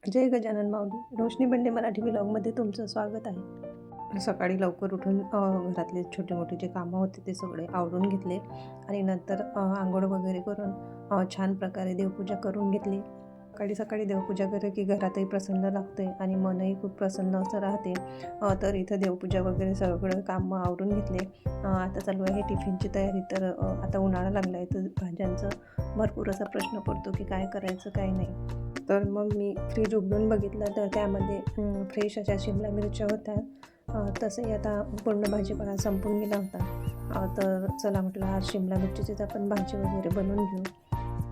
जय गजानन माऊली. रोशनी बंडे मराठी व्लॉगमध्ये तुमचं स्वागत आहे. सकाळी लवकर उठून घरातले छोटे मोठे जे कामं होते ते सगळे आवरून घेतले आणि नंतर अंघोळ वगैरे करून छान प्रकारे देवपूजा करून घेतली. सकाळी सकाळी देवपूजा केली की घरातही प्रसन्न लागते आणि मनही खूप प्रसन्न असं राहते. तर इथं देवपूजा वगैरे सगळं कामं आवरून घेतले. आता चालू आहे टिफिनची तयारी. तर आता उन्हाळा लागला आहे तर भाज्यांचा भरपूर असा प्रश्न पडतो की काय करायचं काय नाही. तर मग मी फ्रीज उघडून बघितलं तर त्यामध्ये फ्रेश अशा शिमला मिरच्या होत्या. तसंही आता पूर्ण भाजीपाला संपून गेला होता. तर चला म्हटलं आज शिमला मिरचीचीच आपण भाजी वगैरे बनवून घेऊ.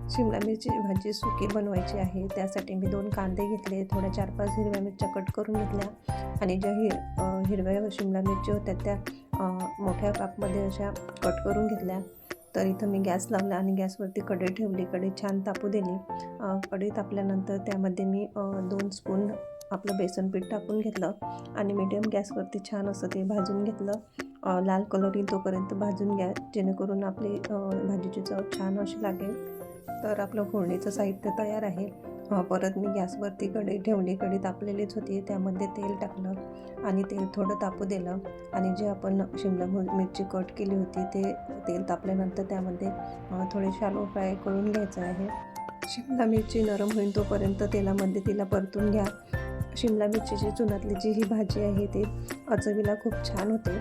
शिमला मिरची भाजी सुकी बनवायची आहे. त्यासाठी मी 2 कांदे घेतले, थोड्या 4-5 हिरव्या मिरच्या कट करून घेतल्या आणि ज्या हिरव्या शिमला मिरची होत्या त्या मोठ्या कापमध्ये अशा कट करून घेतल्या. तर इथं मी गॅस लावला आणि गॅसवरती कढई ठेवली. कढई छान तापू दिली. कढई तापल्यानंतर त्यामध्ये मी 2 स्पून आपलं बेसन पीठ टाकून घेतलं आणि मीडियम गॅसवरती छान असं ते भाजून घेतलं. लाल कलर येईल तोपर्यंत भाजून घ्या, जेणेकरून आपली भाजीची चव छान अशी लागेल. तर आपलं फोडणीचं साहित्य तयार आहे. परत मी गॅसवरती कढई ठेवली. कढई तापलेलीच होती. त्यामध्ये तेल टाकलं आणि तेल थोडं तापू दिलं आणि जे आपण शिमला मिरची कट केली होती ते तेल तापल्यानंतर त्यामध्ये थोडे शॅलो फ्राय करून घ्यायचं आहे. शिमला मिरची नरम होईल तोपर्यंत तेलामध्ये तिला परतून घ्या. शिमला मिरचीची चुन्यातली जी ही भाजी आहे ती चवीला खूप छान होते.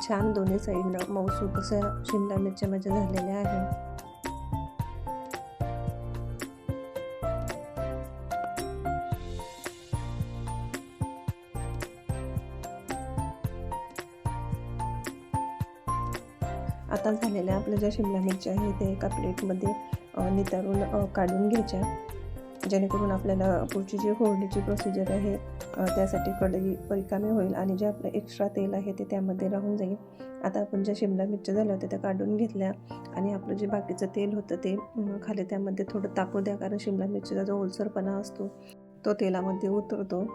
छान दोन्ही साईडनं मऊसूत अशा शिमला मिरच्या माझ्या झालेल्या आहे. आता झालेल्या आपल्या ज्या शिमला मिरच्या आहे ते एका प्लेटमध्ये नितारून काढून घ्यायच्या, जेणेकरून आपल्याला पुढची जी फोडणीची प्रोसिजर आहे त्यासाठी कढई रिकामी होईल आणि जे आपलं एक्स्ट्रा तेल आहे ते त्यामध्ये राहून जाईल. आता आपण ज्या शिमला मिरच्या झाल्या होत्या त्या काढून घेतल्या आणि आपलं जे बाकीचं तेल होतं ते खाली त्यामध्ये थोडं तापू द्या, कारण शिमला मिरचीचा जो ओलसरपणा असतो तो तेलामध्ये उतरतो.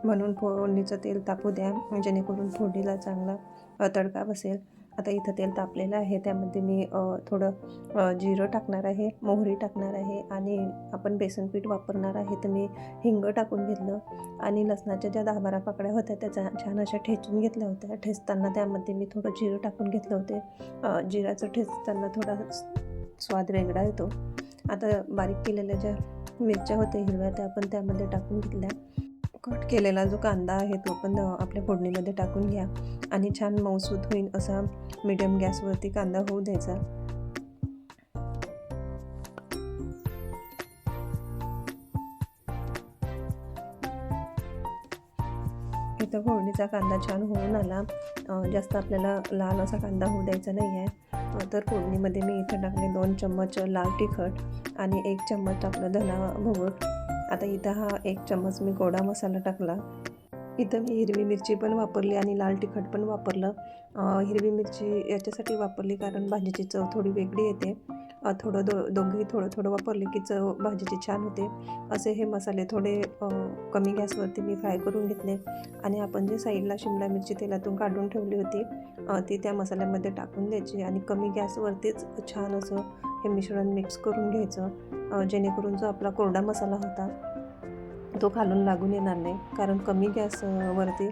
म्हणून फोडणीचं तेल तापू द्या, जेणेकरून फोडणीला चांगला तडका बसेल. आता इथं तेल तापलेलं आहे. त्यामध्ये मी थोडं जिरं टाकणार आहे, मोहरी टाकणार आहे आणि आपण बेसन पीठ वापरणार आहे. तर मी हिंग टाकून घेतलं आणि लसणाच्या ज्या 10-12 पाकळ्या होत्या त्या छान अशा ठेचून घेतल्या होत्या. ठेचताना त्यामध्ये मी थोडं जिरं टाकून घेतलं होते. जिराचं ठेचताना थोडा स्वाद वेगळा येतो. आता बारीक केलेल्या ज्या मिरच्या होत्या हिरव्या त्या आपण त्यामध्ये टाकून घेतल्या. कट केलेला जो कांदा आहे तो पण आपल्या फोडणीमध्ये टाकून घ्या आणि छान मऊसूत होईल असा मीडियम गॅसवरती कांदा होऊ द्यायचा. इथं फोडणीचा कांदा छान होऊन आला. जास्त आपल्याला लाल असा कांदा होऊ द्यायचा नाही आहे. तर फोडणीमध्ये मी इथं टाकले 2 चम्मच लाल तिखट आणि 1 चम्मच टाकलं धना भुवट. आता इथं हा 1 चम्मच मी गोडा मसाला टाकला. इथं मी हिरवी मिरची पण वापरली आणि लाल तिखट पण वापरलं. हिरवी मिरची याच्यासाठी वापरली कारण भाजीची चव थोडी वेगळी येते. थोडं दोघी थोडं थोडं वापरले की चव भाजीची छान होते. असे हे मसाले थोडे कमी गॅसवरती मी फ्राय करून घेतले आणि आपण जे साईडला शिमला मिरची तेलातून काढून ठेवली होती ती त्या मसाल्यामध्ये टाकून द्यायची आणि कमी गॅसवरतीच छान असं हे मिश्रण मिक्स करून घ्यायचं, जेणेकरून जो आपला कोरडा मसाला होता तो खालून लागून येणार नाही, कारण कमी गॅसवरती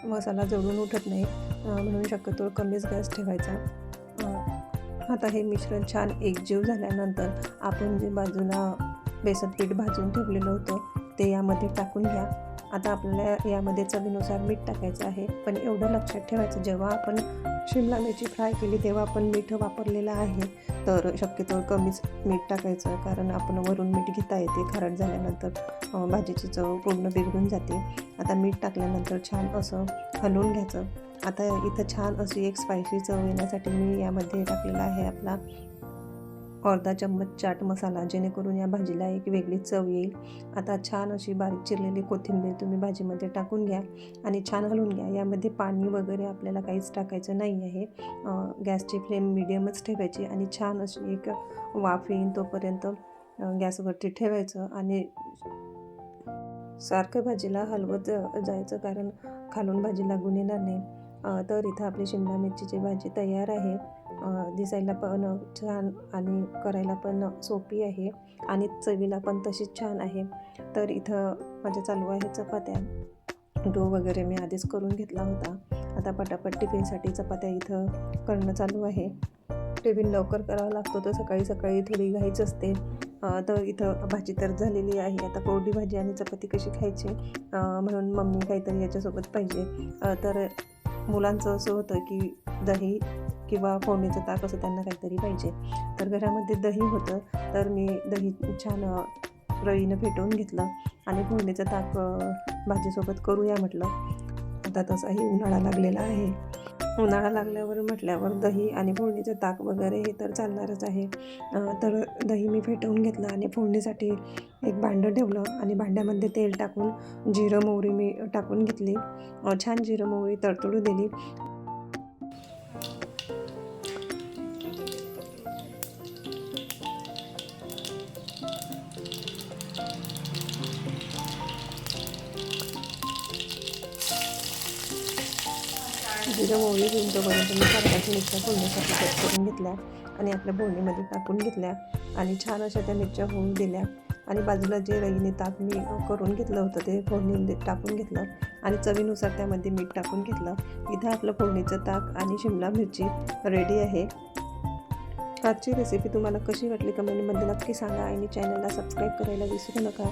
मसाला जळून उठत नाही. म्हणून शक्यतो कमीच गॅस ठेवायचा. आता हे मिश्रण छान एकजीव झाल्यानंतर आपण जे बाजूला बेसन पीठ भाजून ठेवलेलं होतं ते यामध्ये टाकून घ्या. आता आपल्याला यामध्ये चवीनुसार मीठ टाकायचं आहे, पण एवढं लक्षात ठेवायचं जेव्हा आपण शिमला मिरची फ्राय केली तेव्हा आपण मीठ वापरलेलं आहे, तर शक्यतो कमीच मीठ टाकायचं, कारण आपण वरून मीठ घेता येते. खारट झाल्यानंतर भाजीची चव पूर्ण बिघडून जाते. आता मीठ टाकल्यानंतर छान असं हलवून घ्यायचं. आता इथं छान अशी एक स्पायसी चव येण्यासाठी मी यामध्ये टाकलेला आहे आपला अर्धा चम्मच चाट मसाला, जेणेकरून या भाजीला एक वेगळी चव येईल. आता छान अशी बारीक चिरलेली कोथिंबीर तुम्ही भाजीमध्ये टाकून घ्या आणि छान हलवून घ्या. यामध्ये पाणी वगैरे आपल्याला काहीच टाकायचं नाही आहे. गॅसची फ्लेम मिडियमच ठेवायची आणि छान अशी एक वाफ येईन तोपर्यंत गॅसवरती ठेवायचं आणि सारखं भाजीला हलवत जायचं, कारण खालून भाजी लागून येणार नाही. तर इथं आपली शिमला मिरचीची भाजी तयार आहे. दिसायला पण छान आणि करायला पण सोपी आहे आणि चवीला पण तशीच छान आहे. तर इथं माझ्या चालू आहे चपात्या. डो वगैरे मी आधीच करून घेतला होता. आता पटापट टिफिनसाठी चपात्या इथं करणं चालू आहे. टिफिन लवकर करावा लागतो तर सकाळी सकाळी थोडी घाईच असते. तर इथं भाजी तर झालेली आहे. आता कोरडी भाजी आणि चपाती कशी खायची म्हणून मम्मी काहीतरी याच्यासोबत पाहिजे. तर मुलांचं असं होतं की दही किंवा फोडणीचं ताक असं त्यांना काहीतरी पाहिजे. तर घरामध्ये दही होतं तर मी दही छान रळीनं फेटवून घेतलं आणि फोडणीचं ताक भाजीसोबत करूया म्हटलं. आता तसाही उन्हाळा लागलेला आहे. उन्हाळा लागल्यावर म्हटल्यावर दही आणि फोडणीचं ताक वगैरे हे तर चालणारच आहे. तर दही मी फेटवून घेतलं आणि फोडणीसाठी एक भांडं ठेवलं आणि भांड्यामध्ये तेल टाकून जिरं मोहरी मी टाकून घेतली. छान जिरं मोहरी तडतडू दिली. जिरं मोहरी घेऊन तोपर्यंत मी कारल्याची मिरच्या फोडणीसाठी कट करून घेतल्या आणि आपल्या फोडणीमध्ये टाकून घेतल्या आणि छान अशा त्या मिरच्या होऊन दिल्या. आणि बाजूला जे रईने ताक मी करून घेतलं होतं ते फोडणीमध्ये टाकून घेतलं आणि चवीनुसार त्यामध्ये मीठ टाकून घेतलं. इथं आपलं फोडणीचं ताक आणि शिमला मिरची रेडी आहे. आजची रेसिपी तुम्हाला कशी वाटली कमेंटमध्ये नक्की सांगा आणि चॅनलला सबस्क्राईब करायला विसरू नका.